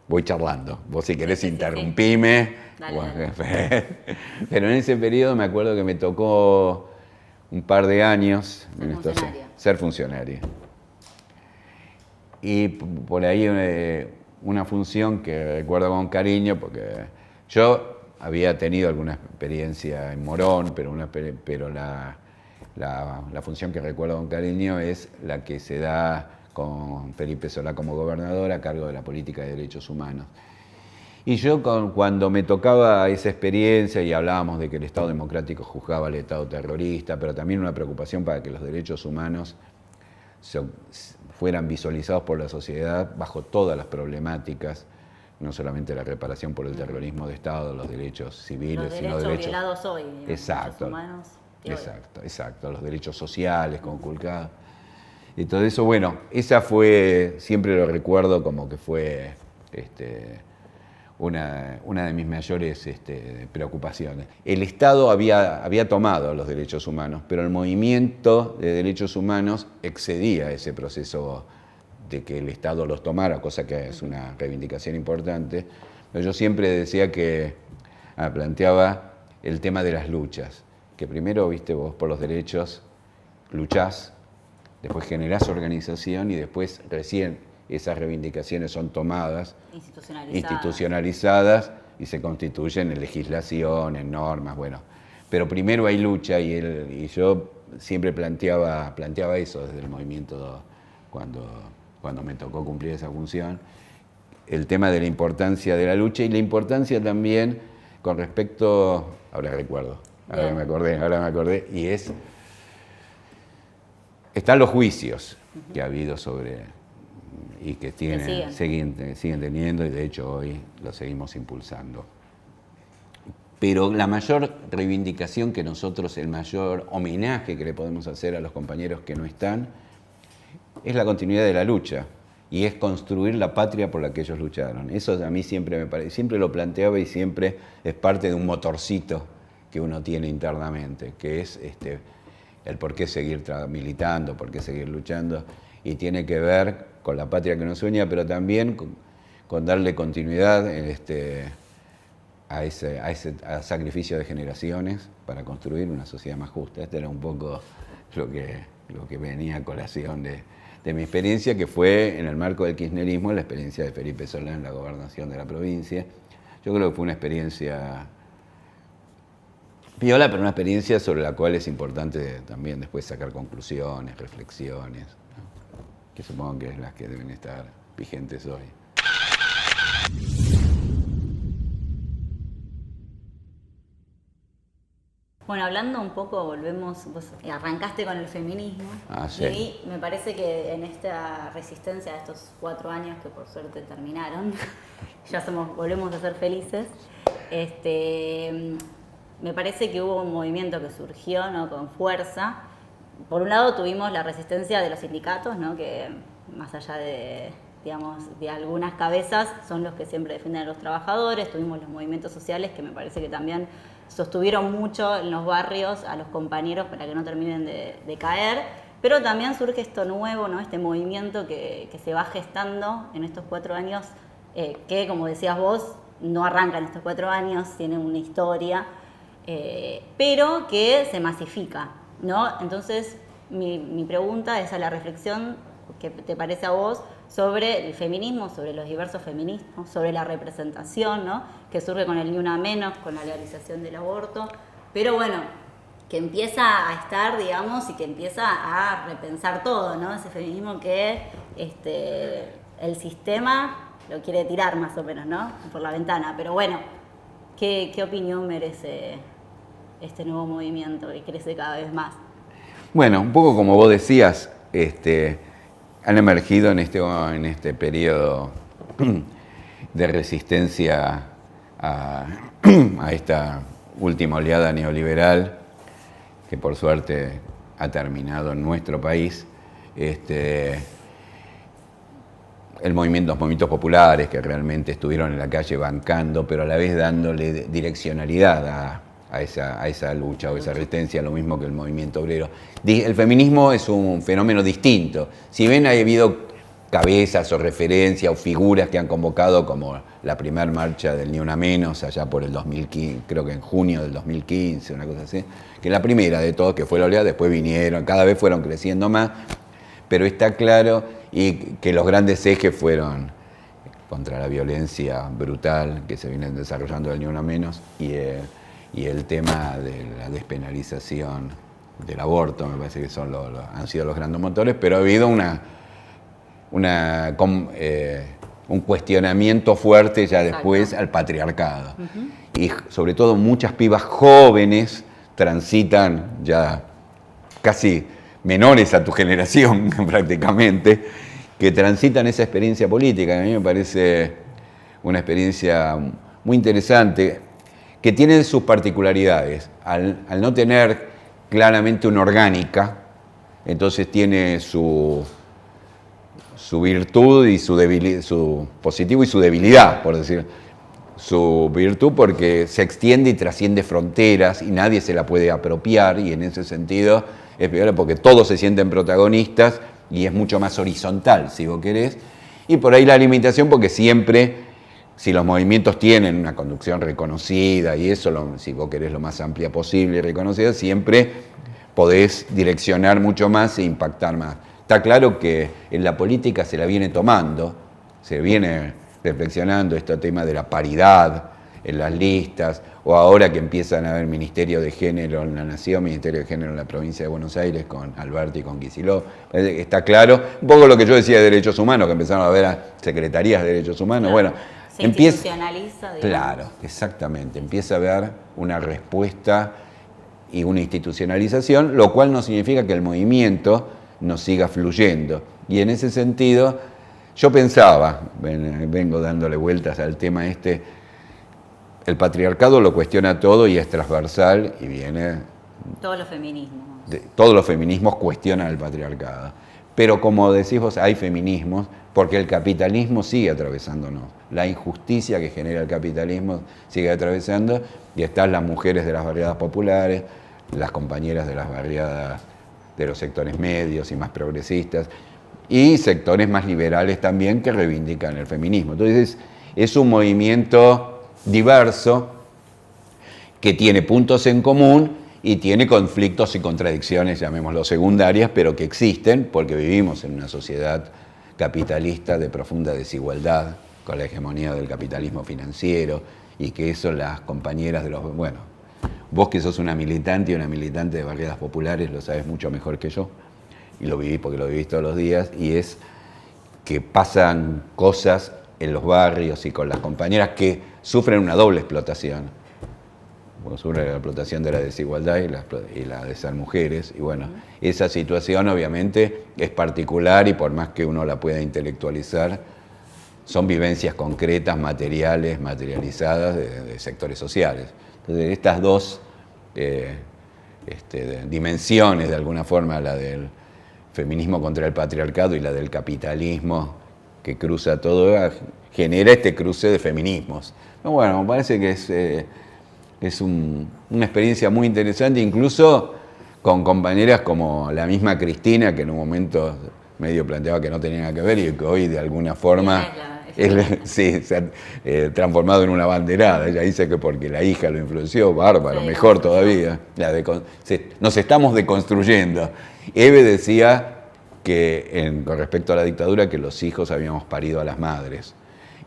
voy charlando, vos si querés interrumpime, Dale. pero en ese periodo me acuerdo que me tocó un par de años ser funcionario. Y por ahí una función que recuerdo con cariño, porque yo había tenido alguna experiencia en Morón, pero la función que recuerdo con cariño es la que se da con Felipe Solá como gobernador a cargo de la política de derechos humanos. Y yo cuando me tocaba esa experiencia y hablábamos de que el Estado democrático juzgaba al Estado terrorista, pero también una preocupación para que los derechos humanos fueran visualizados por la sociedad bajo todas las problemáticas, no solamente la reparación por el terrorismo de Estado, los derechos civiles, sino los derechos derechos violados hoy, exacto, derechos humanos. Exacto, los derechos sociales conculcados. Y todo eso, bueno, esa fue, siempre lo recuerdo como que fue una de mis mayores preocupaciones. El Estado había tomado los derechos humanos, pero el movimiento de derechos humanos excedía ese proceso de que el Estado los tomara, cosa que es una reivindicación importante. Pero yo siempre decía planteaba el tema de las luchas, que primero, viste, vos por los derechos luchás, después generás organización y después recién esas reivindicaciones son tomadas, institucionalizadas y se constituyen en legislación, en normas, bueno. Pero primero hay lucha y yo siempre planteaba eso desde el movimiento cuando me tocó cumplir esa función, el tema de la importancia de la lucha y la importancia también con respecto, ahora me acordé, y están los juicios que ha habido y que siguen teniendo, y de hecho hoy lo seguimos impulsando. Pero la mayor reivindicación que nosotros, el mayor homenaje que le podemos hacer a los compañeros que no están, es la continuidad de la lucha, y es construir la patria por la que ellos lucharon. Eso a mí siempre lo planteaba y siempre es parte de un motorcito que uno tiene internamente, que es el por qué seguir militando, por qué seguir luchando, y tiene que ver con la patria que nos sueña, pero también con darle continuidad a sacrificio de generaciones para construir una sociedad más justa. Este era un poco lo que venía a colación de mi experiencia, que fue en el marco del kirchnerismo, la experiencia de Felipe Solá en la gobernación de la provincia. Yo creo que fue una experiencia piola, pero una experiencia sobre la cual es importante también después sacar conclusiones, reflexiones, ¿no? Que supongo que es las que deben estar vigentes hoy. Bueno, hablando un poco, volvemos, vos arrancaste con el feminismo, Sí. Y a mí me parece que en esta resistencia de estos 4 años, que por suerte terminaron, ya volvemos a ser felices. Me parece que hubo un movimiento que surgió, ¿no?, con fuerza. Por un lado tuvimos la resistencia de los sindicatos, ¿no?, que más allá de, digamos, de algunas cabezas, son los que siempre defienden a los trabajadores. Tuvimos los movimientos sociales que me parece que también sostuvieron mucho en los barrios a los compañeros para que no terminen de caer. Pero también surge esto nuevo, ¿no?, este movimiento que se va gestando en estos 4 años, que, como decías vos, no arranca en estos 4 años, tiene una historia, pero que se masifica, ¿no? Entonces, mi pregunta es a la reflexión que te parece a vos sobre el feminismo, sobre los diversos feminismos, sobre la representación, ¿no?, que surge con el Ni Una Menos, con la legalización del aborto, pero bueno, que empieza a estar, digamos, y que empieza a repensar todo, ¿no? Ese feminismo que el sistema lo quiere tirar más o menos, ¿no?, por la ventana. Pero bueno, ¿qué opinión merece este nuevo movimiento que crece cada vez más? Bueno, un poco como vos decías, han emergido en este periodo de resistencia a esta última oleada neoliberal, que por suerte ha terminado en nuestro país, los movimientos populares que realmente estuvieron en la calle bancando, pero a la vez dándole direccionalidad a esa lucha o esa resistencia, lo mismo que el movimiento obrero. El feminismo es un fenómeno distinto. Si bien ha habido cabezas o referencias o figuras que han convocado, como la primera marcha del Ni Una Menos, allá por el 2015, creo que en junio del 2015, una cosa así, que la primera de todos, que fue la oleada, después vinieron, cada vez fueron creciendo más, pero está claro y que los grandes ejes fueron contra la violencia brutal que se viene desarrollando del Ni Una Menos y el tema de la despenalización del aborto, me parece que han sido los grandes motores, pero ha habido un cuestionamiento fuerte ya después al patriarcado. Uh-huh. Y sobre todo muchas pibas jóvenes transitan, ya casi menores a tu generación prácticamente, que transitan esa experiencia política, que a mí me parece una experiencia muy interesante, que tiene sus particularidades. Al no tener claramente una orgánica, entonces tiene su virtud y su positivo y su debilidad, por decir. Su virtud porque se extiende y trasciende fronteras y nadie se la puede apropiar, y en ese sentido es peor porque todos se sienten protagonistas y es mucho más horizontal, si vos querés. Y por ahí la limitación porque siempre, si los movimientos tienen una conducción reconocida y eso, si vos querés lo más amplia posible y reconocida, siempre podés direccionar mucho más e impactar más. Está claro que en la política se la viene tomando, se viene reflexionando este tema de la paridad en las listas, o ahora que empiezan a haber Ministerio de Género en la Nación, Ministerio de Género en la provincia de Buenos Aires con Alberti y con Kicillof. Está claro, un poco lo que yo decía de derechos humanos, que empezaron a haber secretarías de derechos humanos. Claro, bueno, se institucionaliza, digamos. Claro, exactamente, empieza a haber una respuesta y una institucionalización, lo cual no significa que el movimiento no siga fluyendo. Y en ese sentido, yo pensaba, vengo dándole vueltas al tema el patriarcado lo cuestiona todo y es transversal y viene... Todos los feminismos. Todos los feminismos cuestionan el patriarcado. Pero como decís vos, hay feminismos porque el capitalismo sigue atravesándonos. La injusticia que genera el capitalismo sigue atravesando, y están las mujeres de las barriadas populares, las compañeras de las barriadas de los sectores medios y más progresistas, y sectores más liberales también que reivindican el feminismo. Entonces es un movimiento diverso que tiene puntos en común y tiene conflictos y contradicciones, llamémoslo secundarias, pero que existen porque vivimos en una sociedad capitalista de profunda desigualdad, con la hegemonía del capitalismo financiero, y que eso las compañeras de los... Bueno, vos que sos una militante de barriadas populares lo sabes mucho mejor que yo, y lo viví porque lo vivís todos los días, y es que pasan cosas en los barrios y con las compañeras que sufren una doble explotación. Bueno, sufren la explotación de la desigualdad y la de ser mujeres. Y bueno, esa situación obviamente es particular y por más que uno la pueda intelectualizar, son vivencias concretas, materiales, materializadas de sectores sociales. Entonces, estas dos dimensiones, de alguna forma, la del feminismo contra el patriarcado y la del capitalismo, que cruza todo, genera este cruce de feminismos. Pero bueno, me parece que es una experiencia muy interesante, incluso con compañeras como la misma Cristina, que en un momento medio planteaba que no tenía nada que ver y que hoy de alguna forma sí, se ha transformado en una banderada. Ella dice que porque la hija lo influenció, bárbaro, sí, mejor todavía. Nos estamos deconstruyendo. Eve decía que con respecto a la dictadura, que los hijos habíamos parido a las madres.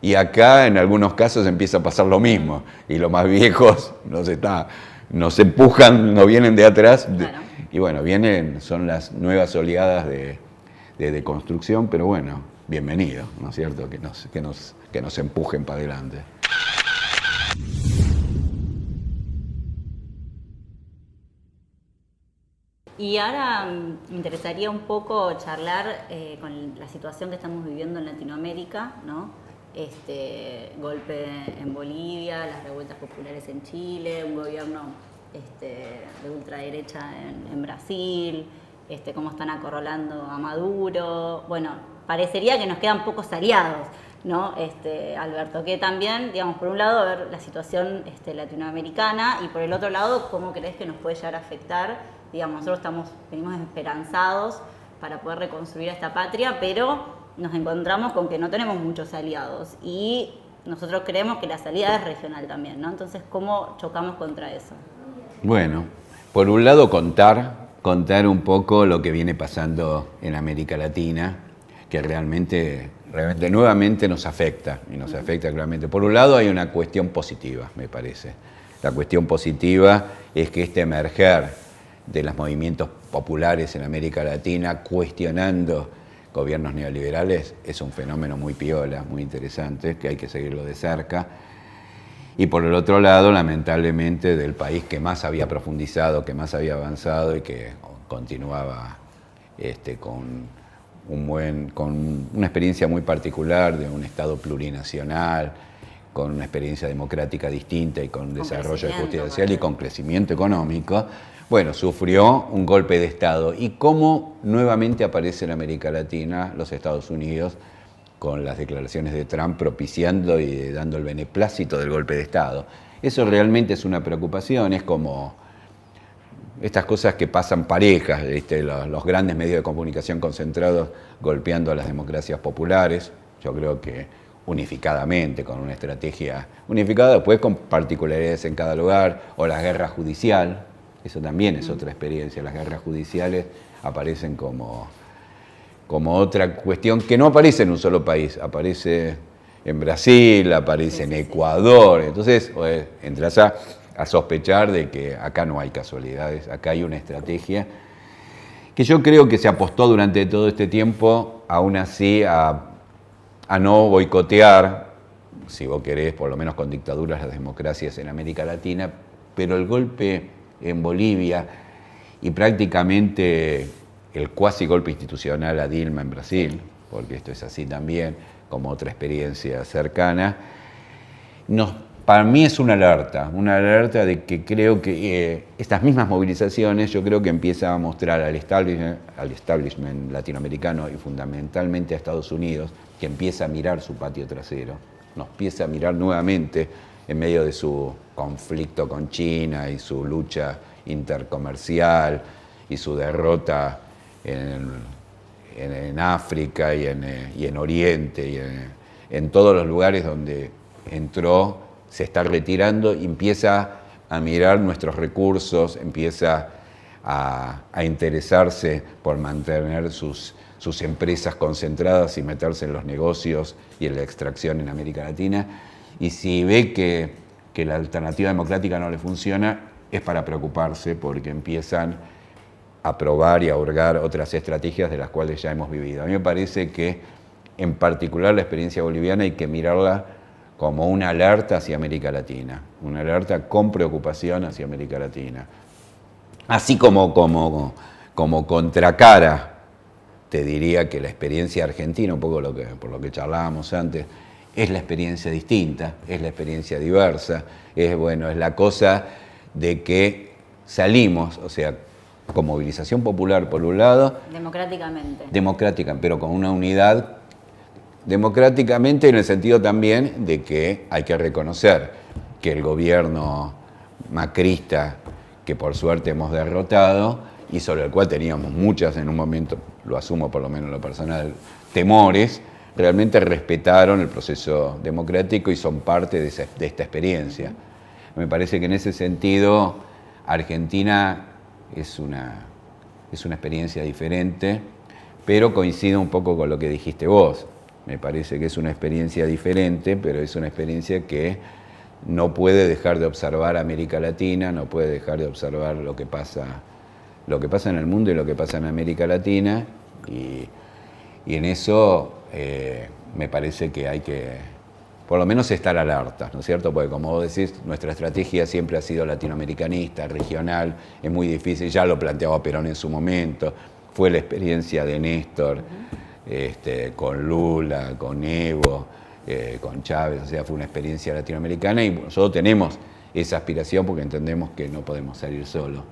Y acá en algunos casos empieza a pasar lo mismo, y los más viejos nos empujan, nos vienen de atrás, claro. Y bueno, son las nuevas oleadas de deconstrucción, pero bueno, bienvenido, ¿no es cierto? Que nos empujen para adelante. Y ahora me interesaría un poco charlar con la situación que estamos viviendo en Latinoamérica, ¿no? Golpe en Bolivia, las revueltas populares en Chile, un gobierno de ultraderecha en Brasil, cómo están acorralando a Maduro. Bueno, parecería que nos quedan pocos aliados, ¿no? Alberto, que también, digamos, por un lado, ver la situación latinoamericana y por el otro lado, cómo crees que nos puede llegar a afectar. Digamos, nosotros venimos esperanzados para poder reconstruir esta patria, pero nos encontramos con que no tenemos muchos aliados y nosotros creemos que la salida es regional también, ¿no? Entonces, ¿cómo chocamos contra eso? Bueno, por un lado contar un poco lo que viene pasando en América Latina, que realmente nuevamente nos afecta, y nos afecta claramente. Por un lado hay una cuestión positiva, me parece. La cuestión positiva es que este emerger de los movimientos populares en América Latina cuestionando gobiernos neoliberales es un fenómeno muy piola, muy interesante, que hay que seguirlo de cerca. Y por el otro lado, lamentablemente, del país que más profundizado, que más había avanzado y que continuaba con una experiencia muy particular de un Estado plurinacional, con una experiencia democrática distinta y con desarrollo de justicia social y con crecimiento económico, bueno, sufrió un golpe de Estado. Y cómo nuevamente aparece en América Latina los Estados Unidos con las declaraciones de Trump propiciando y dando el beneplácito del golpe de Estado. Eso realmente es una preocupación, es como estas cosas que pasan parejas, los grandes medios de comunicación concentrados golpeando a las democracias populares, yo creo que unificadamente, con una estrategia unificada, después con particularidades en cada lugar, o la guerra judicial, eso también es otra experiencia, las guerras judiciales aparecen como otra cuestión que no aparece en un solo país, aparece en Brasil, aparece en Ecuador, entonces entras a sospechar de que acá no hay casualidades, acá hay una estrategia que yo creo que se apostó durante todo este tiempo, aún así, a no boicotear, si vos querés, por lo menos con dictaduras, las democracias en América Latina, pero el golpe en Bolivia y prácticamente el cuasi golpe institucional a Dilma en Brasil, porque esto es así también, como otra experiencia cercana, para mí es una alerta de que creo que estas mismas movilizaciones, yo creo que empieza a mostrar al establishment latinoamericano y fundamentalmente a Estados Unidos, que empieza a mirar su patio trasero, nos empieza a mirar nuevamente en medio de su conflicto con China y su lucha intercomercial y su derrota en África y en Oriente y en todos los lugares donde entró, se está retirando y empieza a mirar nuestros recursos, empieza a interesarse por mantener sus empresas concentradas y meterse en los negocios y en la extracción en América Latina. Y si ve que la alternativa democrática no le funciona, es para preocuparse porque empiezan a probar y a hurgar otras estrategias de las cuales ya hemos vivido. A mí me parece que, en particular, la experiencia boliviana hay que mirarla como una alerta hacia América Latina, una alerta con preocupación hacia América Latina. Así como contracara, te diría que la experiencia argentina, un poco por lo que charlábamos antes, es la experiencia distinta, es la experiencia diversa, es la cosa de que salimos, o sea, con movilización popular por un lado. Democrática, pero con una unidad democráticamente en el sentido también de que hay que reconocer que el gobierno macrista, que por suerte hemos derrotado y sobre el cual teníamos muchas en un momento, lo asumo por lo menos en lo personal, temores, realmente respetaron el proceso democrático y son parte de esta experiencia. Me parece que en ese sentido Argentina es una experiencia diferente, pero coincide un poco con lo que dijiste vos. Me parece que es una experiencia diferente, pero es una experiencia que no puede dejar de observar América Latina, no puede dejar de observar lo que pasa en el mundo y lo que pasa en América Latina, y en eso me parece que hay que, por lo menos, estar alertas, ¿no es cierto? Porque como vos decís, nuestra estrategia siempre ha sido latinoamericanista, regional, es muy difícil, ya lo planteaba Perón en su momento, fue la experiencia de Néstor, con Lula, con Evo, con Chávez, o sea, fue una experiencia latinoamericana y nosotros tenemos esa aspiración porque entendemos que no podemos salir solos.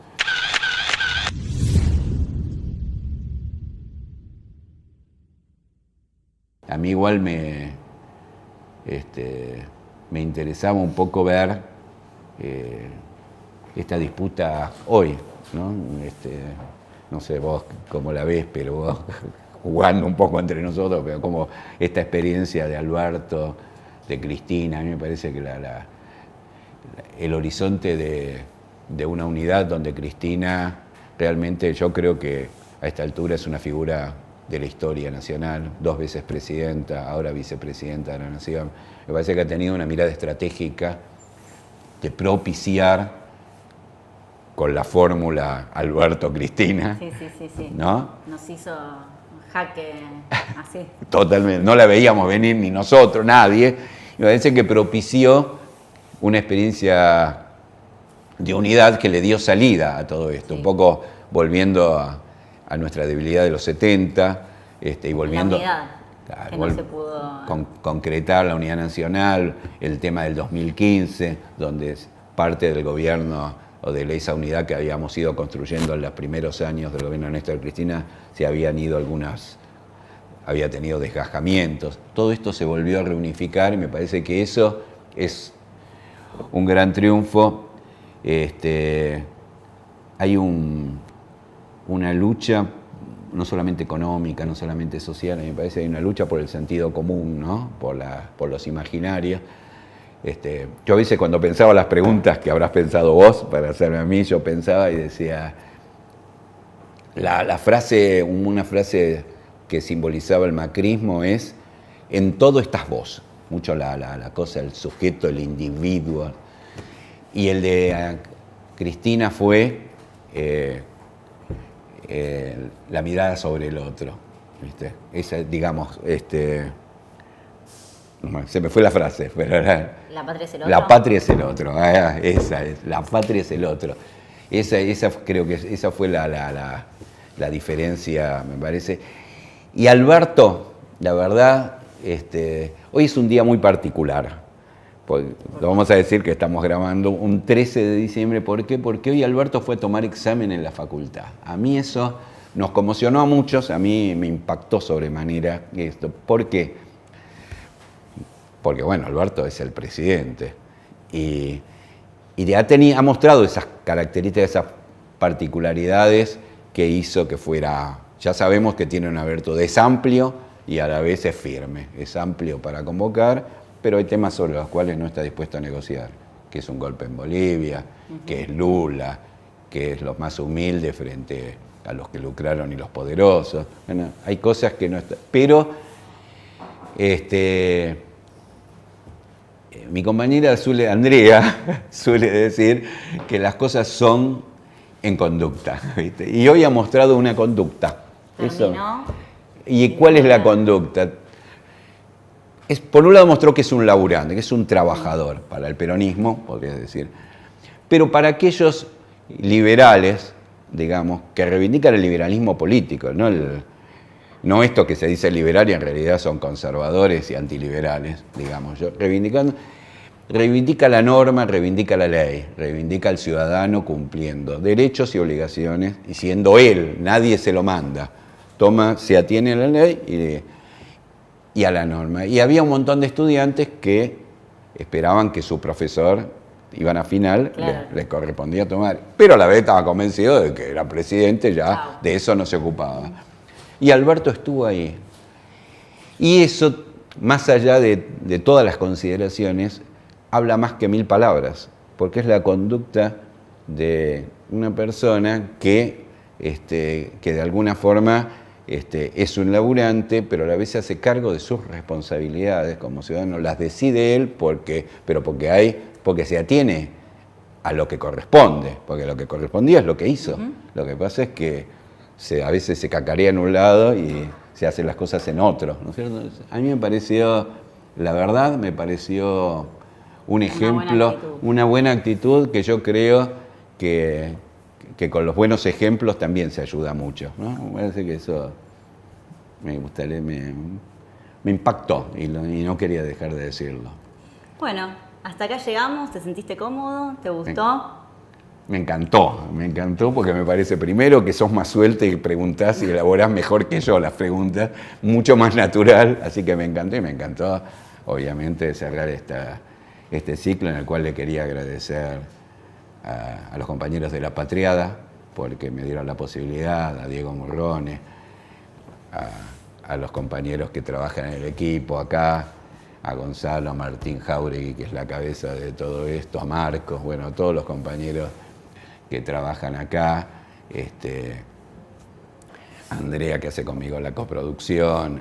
A mí igual me interesaba un poco ver esta disputa hoy, ¿no? No sé vos cómo la ves, pero vos jugando un poco entre nosotros, pero como esta experiencia de Alberto, de Cristina, a mí me parece que el horizonte de una unidad donde Cristina realmente, yo creo que a esta altura es una figura de la historia nacional, 2 veces presidenta, ahora vicepresidenta de la Nación. Me parece que ha tenido una mirada estratégica de propiciar con la fórmula Alberto-Cristina. Sí. ¿No? Nos hizo jaque así. Totalmente, no la veíamos venir ni nosotros, nadie. Me parece que propició una experiencia de unidad que le dio salida a todo esto, un poco volviendo a nuestra debilidad de los 70 y volviendo la unidad, que no se pudo concretar la unidad nacional, el tema del 2015, donde parte del gobierno o de esa unidad que habíamos ido construyendo en los primeros años del gobierno de Néstor Cristina, se habían ido había tenido desgajamientos. Todo esto se volvió a reunificar y me parece que eso es un gran triunfo. Hay una lucha no solamente económica, no solamente social, a mí me parece que hay una lucha por el sentido común, ¿no? por los imaginarios. Yo a veces cuando pensaba las preguntas que habrás pensado vos para hacerme a mí, yo pensaba y decía, una frase que simbolizaba el macrismo es, en todo estás vos, mucho la cosa, el sujeto, el individuo, y el de Cristina fue la mirada sobre el otro, ¿viste? Esa, digamos, se me fue la frase, pero la patria es el otro. La patria es el otro, esa es, la patria es el otro. Creo que esa fue la diferencia, me parece. Y Alberto, la verdad, hoy es un día muy particular. Lo vamos a decir que estamos grabando un 13 de diciembre. ¿Por qué? Porque hoy Alberto fue a tomar examen en la facultad. A mí eso nos conmocionó a muchos, a mí me impactó sobremanera esto. ¿Por qué? Porque, bueno, Alberto es el presidente y ha mostrado esas características, esas particularidades que hizo que fuera. Ya sabemos que tiene una virtud, es amplio y a la vez es firme. Es amplio para convocar, pero hay temas sobre los cuales no está dispuesto a negociar, que es un golpe en Bolivia, que es Lula, que es los más humildes frente a los que lucraron y los poderosos. Bueno, hay cosas que no están. Pero mi compañera Andrea suele decir que las cosas son en conducta, ¿viste? Y hoy ha mostrado una conducta. ¿Y cuál es la conducta? Por un lado mostró que es un laburante, que es un trabajador para el peronismo, podría decir, pero para aquellos liberales, digamos, que reivindican el liberalismo político, no no esto que se dice liberal y en realidad son conservadores y antiliberales, digamos, reivindica la norma, reivindica la ley, reivindica al ciudadano cumpliendo derechos y obligaciones y siendo él, nadie se lo manda, se atiene a la ley y a la norma. Y había un montón de estudiantes que esperaban que su profesor, iban a final, claro, les correspondía tomar, pero a la vez estaba convencido de que era presidente, ya de eso no se ocupaba. Y Alberto estuvo ahí. Y eso, más allá de todas las consideraciones, habla más que 1000 palabras, porque es la conducta de una persona que de alguna forma es un laburante, pero a la vez se hace cargo de sus responsabilidades como ciudadano, las decide él porque se atiene a lo que corresponde, porque lo que correspondía es lo que hizo. Lo que pasa es que a veces se cacarea en un lado y se hacen las cosas en otro, ¿no es cierto? A mí me pareció, la verdad, un ejemplo, una buena actitud que yo creo que con los buenos ejemplos también se ayuda mucho, ¿no? Me parece que eso me impactó y no quería dejar de decirlo. Bueno, hasta acá llegamos. ¿Te sentiste cómodo? ¿Te gustó? Me encantó porque me parece primero que sos más suelta y preguntás y elaborás mejor que yo las preguntas, mucho más natural, así que me encantó y me encantó obviamente cerrar este ciclo en el cual le quería agradecer a los compañeros de La Patriada porque me dieron la posibilidad, a Diego Murrone, a los compañeros que trabajan en el equipo acá, a Gonzalo, a Martín Jauregui, que es la cabeza de todo esto, a Marcos, bueno, a todos los compañeros que trabajan acá, a Andrea, que hace conmigo la coproducción.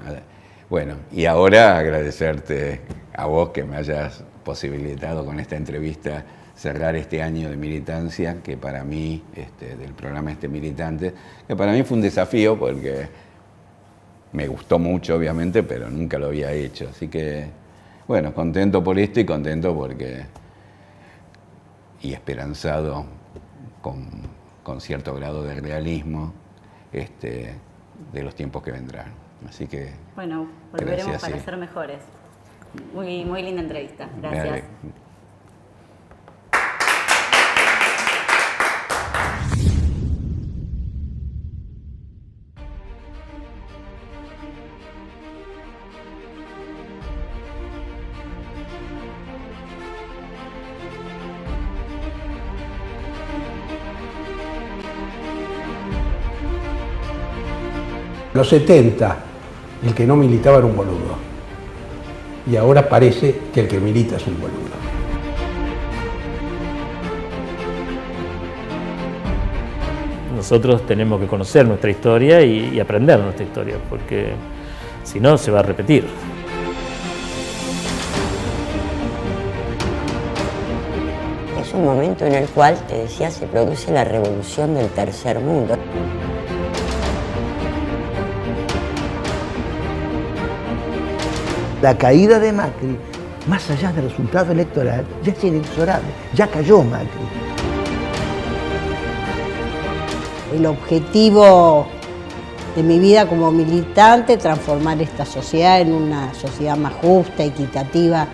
Bueno, y ahora agradecerte a vos que me hayas posibilitado con esta entrevista cerrar este año de militancia, que para mí, del programa Militante, que para mí fue un desafío porque me gustó mucho, obviamente, pero nunca lo había hecho. Así que, bueno, contento por esto y contento y esperanzado con cierto grado de realismo de los tiempos que vendrán. Así que, bueno, volveremos para ser mejores. Muy, muy linda entrevista. Gracias. Los 70, el que no militaba era un boludo. Y ahora parece que el que milita es un boludo. Nosotros tenemos que conocer nuestra historia y aprender nuestra historia, porque si no se va a repetir. Es un momento en el cual, te decía, se produce la revolución del tercer mundo. La caída de Macri, más allá del resultado electoral, ya es inexorable, ya cayó Macri. El objetivo de mi vida como militante, transformar esta sociedad en una sociedad más justa, equitativa.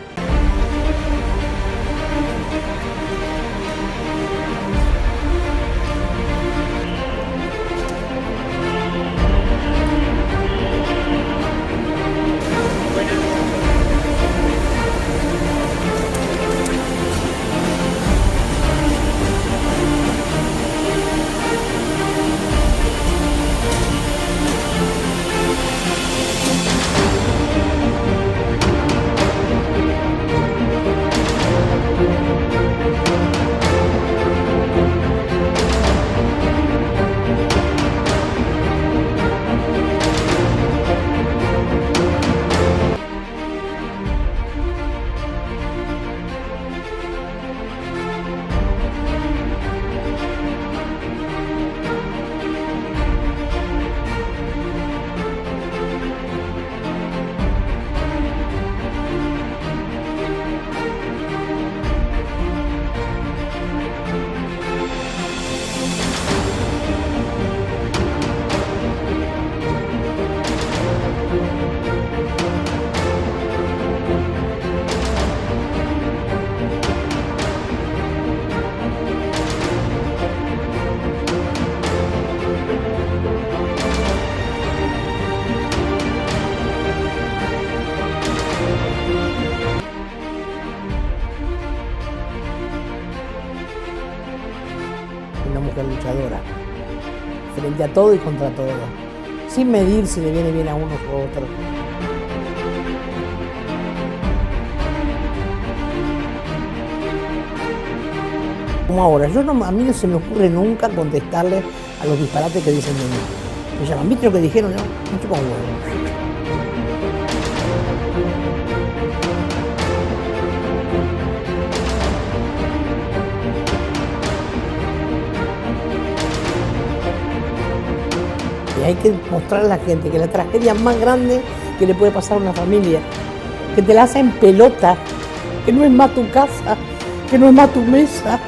una mujer luchadora, frente a todo y contra todo, sin medir si le viene bien a uno o a otro. Como ahora, a mí no se me ocurre nunca contestarle a los disparates que dicen de mí. Me llaman, ¿viste lo que dijeron? No, me chupan huevo. Y hay que mostrarle a la gente que la tragedia más grande que le puede pasar a una familia, que te la hacen pelota, que no es más tu casa, que no es más tu mesa,